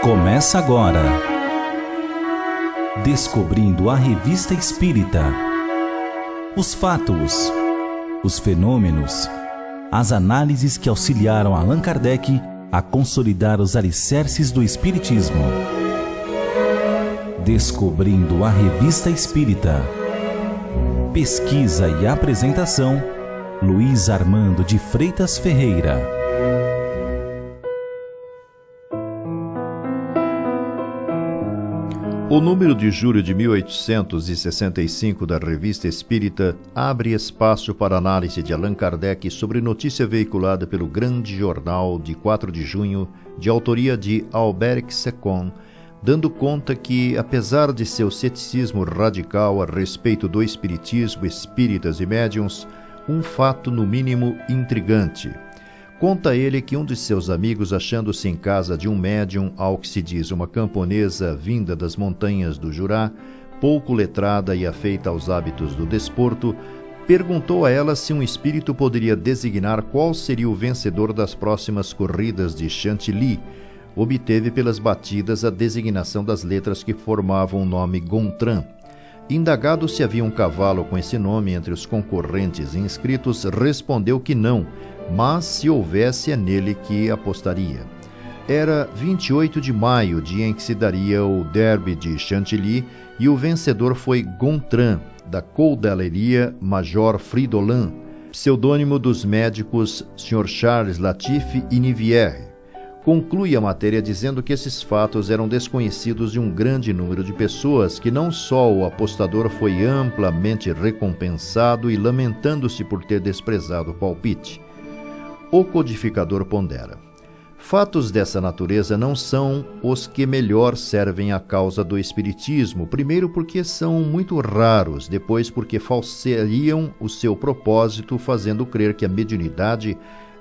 Começa agora. Descobrindo a Revista Espírita. Os fatos, os fenômenos, as análises que auxiliaram Allan Kardec a consolidar os alicerces do Espiritismo. Descobrindo a Revista Espírita. Pesquisa e apresentação, Luiz Armando de Freitas Ferreira. O número de julho de 1865 da Revista Espírita abre espaço para análise de Allan Kardec sobre notícia veiculada pelo Grande Jornal de 4 de junho, de autoria de Alberic Secon, dando conta que, apesar de seu ceticismo radical a respeito do espiritismo, espíritas e médiuns, um fato no mínimo intrigante. Conta ele que um de seus amigos, achando-se em casa de um médium, ao que se diz uma camponesa vinda das montanhas do Jurá, pouco letrada e afeita aos hábitos do desporto, perguntou a ela se um espírito poderia designar qual seria o vencedor das próximas corridas de Chantilly. Obteve pelas batidas a designação das letras que formavam o nome Gontran. Indagado se havia um cavalo com esse nome entre os concorrentes inscritos, respondeu que não, mas se houvesse é nele que apostaria. Era 28 de maio, dia em que se daria o derby de Chantilly, e o vencedor foi Gontran, da Cordeleria Major Fridolin, pseudônimo dos médicos Sr. Charles Latife e Nivière. Conclui a matéria dizendo que esses fatos eram desconhecidos de um grande número de pessoas, que não só o apostador foi amplamente recompensado e lamentando-se por ter desprezado o palpite. O codificador pondera: fatos dessa natureza não são os que melhor servem à causa do espiritismo, primeiro porque são muito raros, depois porque falseariam o seu propósito, fazendo crer que a mediunidade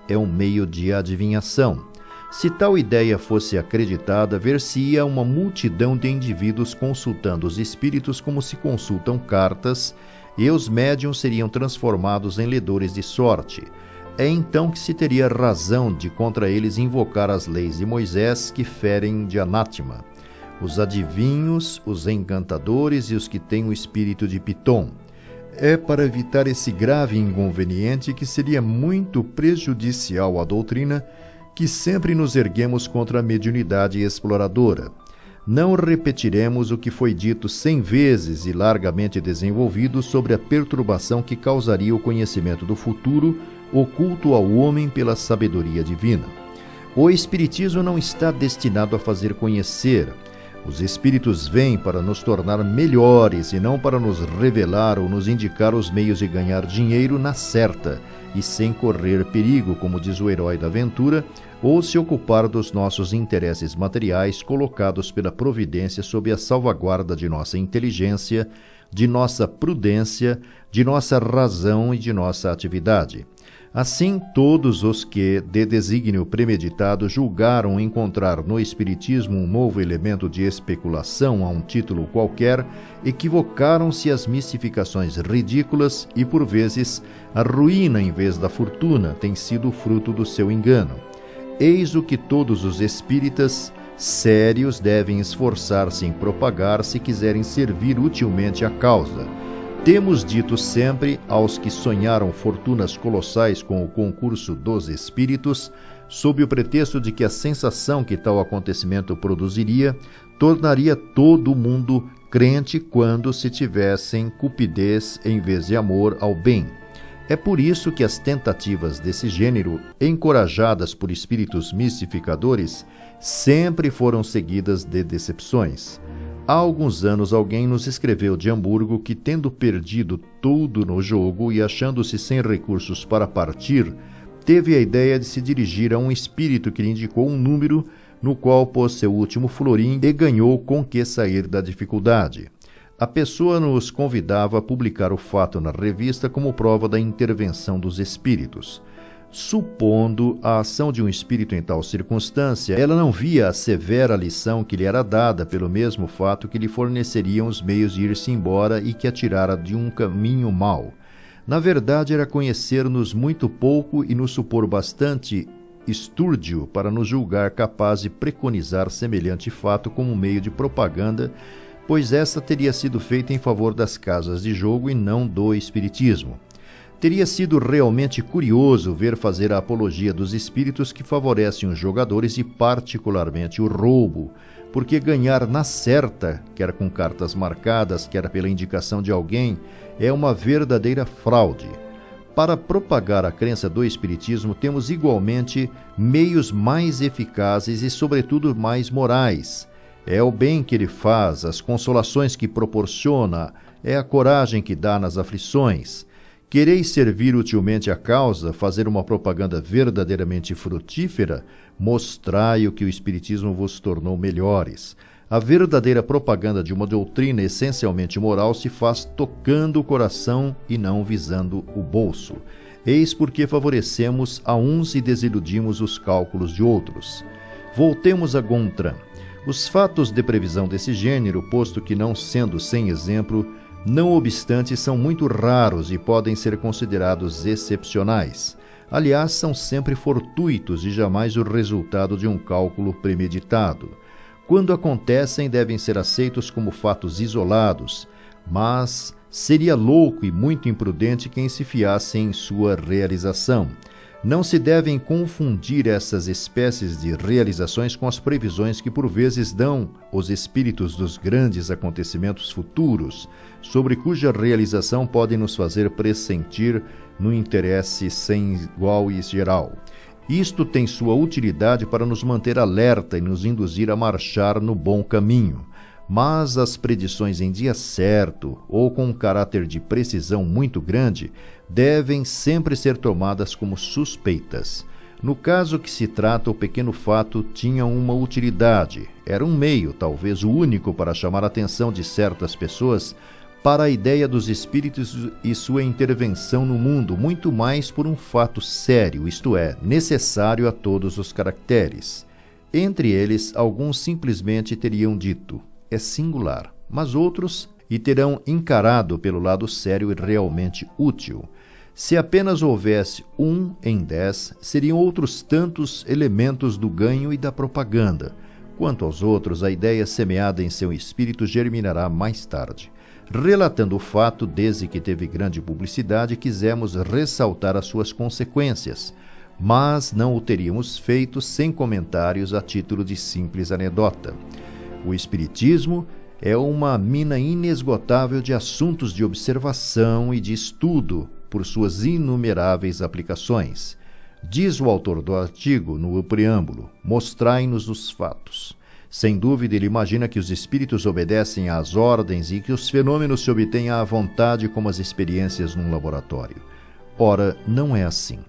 é um meio de adivinhação. Se tal ideia fosse acreditada, ver-se-ia uma multidão de indivíduos consultando os espíritos como se consultam cartas, e os médiuns seriam transformados em ledores de sorte. É então que se teria razão de contra eles invocar as leis de Moisés, que ferem de anátema os adivinhos, os encantadores e os que têm o espírito de Piton. É para evitar esse grave inconveniente, que seria muito prejudicial à doutrina, que sempre nos erguemos contra a mediunidade exploradora. Não repetiremos o que foi dito 100 vezes e largamente desenvolvido sobre a perturbação que causaria o conhecimento do futuro, oculto ao homem pela sabedoria divina. O espiritismo não está destinado a fazer conhecer. Os espíritos vêm para nos tornar melhores e não para nos revelar ou nos indicar os meios de ganhar dinheiro na certa e sem correr perigo, como diz o herói da aventura, ou se ocupar dos nossos interesses materiais colocados pela providência sob a salvaguarda de nossa inteligência, de nossa prudência, de nossa razão e de nossa atividade. Assim, todos os que, de desígnio premeditado, julgaram encontrar no Espiritismo um novo elemento de especulação a um título qualquer, equivocaram-se às mistificações ridículas e, por vezes, a ruína em vez da fortuna tem sido fruto do seu engano. Eis o que todos os espíritas sérios devem esforçar-se em propagar se quiserem servir utilmente à causa. Temos dito sempre aos que sonharam fortunas colossais com o concurso dos espíritos, sob o pretexto de que a sensação que tal acontecimento produziria tornaria todo o mundo crente quando se tivessem cupidez em vez de amor ao bem. É por isso que as tentativas desse gênero, encorajadas por espíritos mistificadores, sempre foram seguidas de decepções. Há alguns anos alguém nos escreveu de Hamburgo que, tendo perdido tudo no jogo e achando-se sem recursos para partir, teve a ideia de se dirigir a um espírito que lhe indicou um número no qual pôs seu último florim e ganhou com que sair da dificuldade. A pessoa nos convidava a publicar o fato na revista como prova da intervenção dos espíritos. Supondo a ação de um espírito em tal circunstância, ela não via a severa lição que lhe era dada pelo mesmo fato que lhe forneceriam os meios de ir-se embora e que a tirara de um caminho mau. Na verdade, era conhecer-nos muito pouco e nos supor bastante estúrdio para nos julgar capaz de preconizar semelhante fato como meio de propaganda, pois esta teria sido feita em favor das casas de jogo e não do espiritismo. Teria sido realmente curioso ver fazer a apologia dos espíritos que favorecem os jogadores e particularmente o roubo, porque ganhar na certa, quer com cartas marcadas, quer pela indicação de alguém, é uma verdadeira fraude. Para propagar a crença do espiritismo, temos igualmente meios mais eficazes e, sobretudo, mais morais. É o bem que ele faz, as consolações que proporciona, é a coragem que dá nas aflições. Quereis servir utilmente a causa, fazer uma propaganda verdadeiramente frutífera? Mostrai o que o Espiritismo vos tornou melhores. A verdadeira propaganda de uma doutrina essencialmente moral se faz tocando o coração e não visando o bolso. Eis porque favorecemos a uns e desiludimos os cálculos de outros. Voltemos a Gontran. Os fatos de previsão desse gênero, posto que não sendo sem exemplo, não obstante, são muito raros e podem ser considerados excepcionais. Aliás, são sempre fortuitos e jamais o resultado de um cálculo premeditado. Quando acontecem, devem ser aceitos como fatos isolados, mas seria louco e muito imprudente quem se fiasse em sua realização. Não se devem confundir essas espécies de realizações com as previsões que por vezes dão os espíritos dos grandes acontecimentos futuros, sobre cuja realização podem nos fazer pressentir no interesse sem igual e geral. Isto tem sua utilidade para nos manter alerta e nos induzir a marchar no bom caminho. Mas as predições em dia certo, ou com um caráter de precisão muito grande, devem sempre ser tomadas como suspeitas. No caso que se trata, o pequeno fato tinha uma utilidade. Era um meio, talvez o único, para chamar a atenção de certas pessoas para a ideia dos espíritos e sua intervenção no mundo, muito mais por um fato sério, isto é, necessário a todos os caracteres. Entre eles, alguns simplesmente teriam dito: é singular, mas outros e terão encarado pelo lado sério e realmente útil. Se apenas houvesse 1 em 10, seriam outros tantos elementos do ganho e da propaganda. Quanto aos outros, a ideia semeada em seu espírito germinará mais tarde. Relatando o fato, desde que teve grande publicidade, quisemos ressaltar as suas consequências, mas não o teríamos feito sem comentários a título de simples anedota. O Espiritismo é uma mina inesgotável de assuntos de observação e de estudo por suas inumeráveis aplicações. Diz o autor do artigo, no preâmbulo: mostrai-nos os fatos. Sem dúvida, ele imagina que os espíritos obedecem às ordens e que os fenômenos se obtêm à vontade como as experiências num laboratório. Ora, não é assim.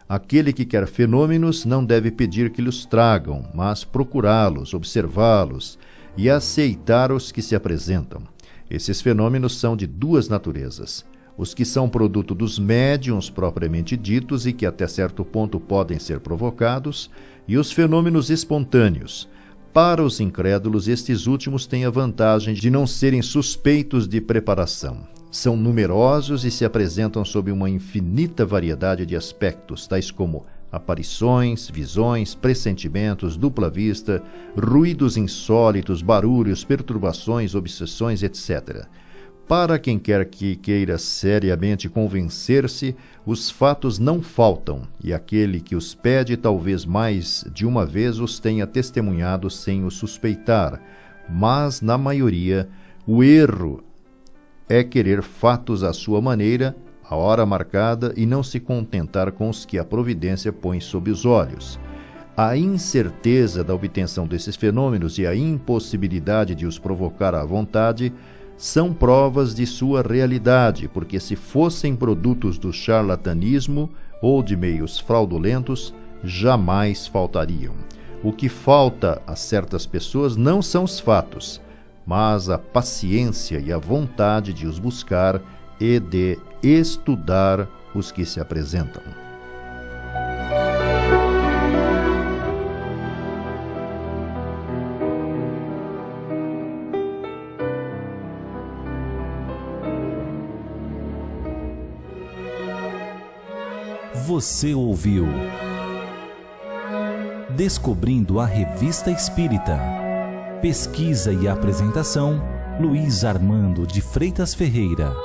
Aquele que quer fenômenos não deve pedir que lhes tragam, mas procurá-los, observá-los e aceitar os que se apresentam. Esses fenômenos são de duas naturezas: os que são produto dos médiuns propriamente ditos e que até certo ponto podem ser provocados, e os fenômenos espontâneos. Para os incrédulos, estes últimos têm a vantagem de não serem suspeitos de preparação. São numerosos e se apresentam sob uma infinita variedade de aspectos, tais como aparições, visões, pressentimentos, dupla vista, ruídos insólitos, barulhos, perturbações, obsessões, etc. Para quem quer que queira seriamente convencer-se, os fatos não faltam, e aquele que os pede talvez mais de uma vez os tenha testemunhado sem o suspeitar, mas, na maioria, o erro é querer fatos à sua maneira, à hora marcada, e não se contentar com os que a providência põe sob os olhos. A incerteza da obtenção desses fenômenos e a impossibilidade de os provocar à vontade são provas de sua realidade, porque se fossem produtos do charlatanismo ou de meios fraudulentos, jamais faltariam. O que falta a certas pessoas não são os fatos, mas a paciência e a vontade de os buscar e de estudar os que se apresentam. Você ouviu Descobrindo a Revista Espírita. Pesquisa e apresentação, Luiz Armando de Freitas Ferreira.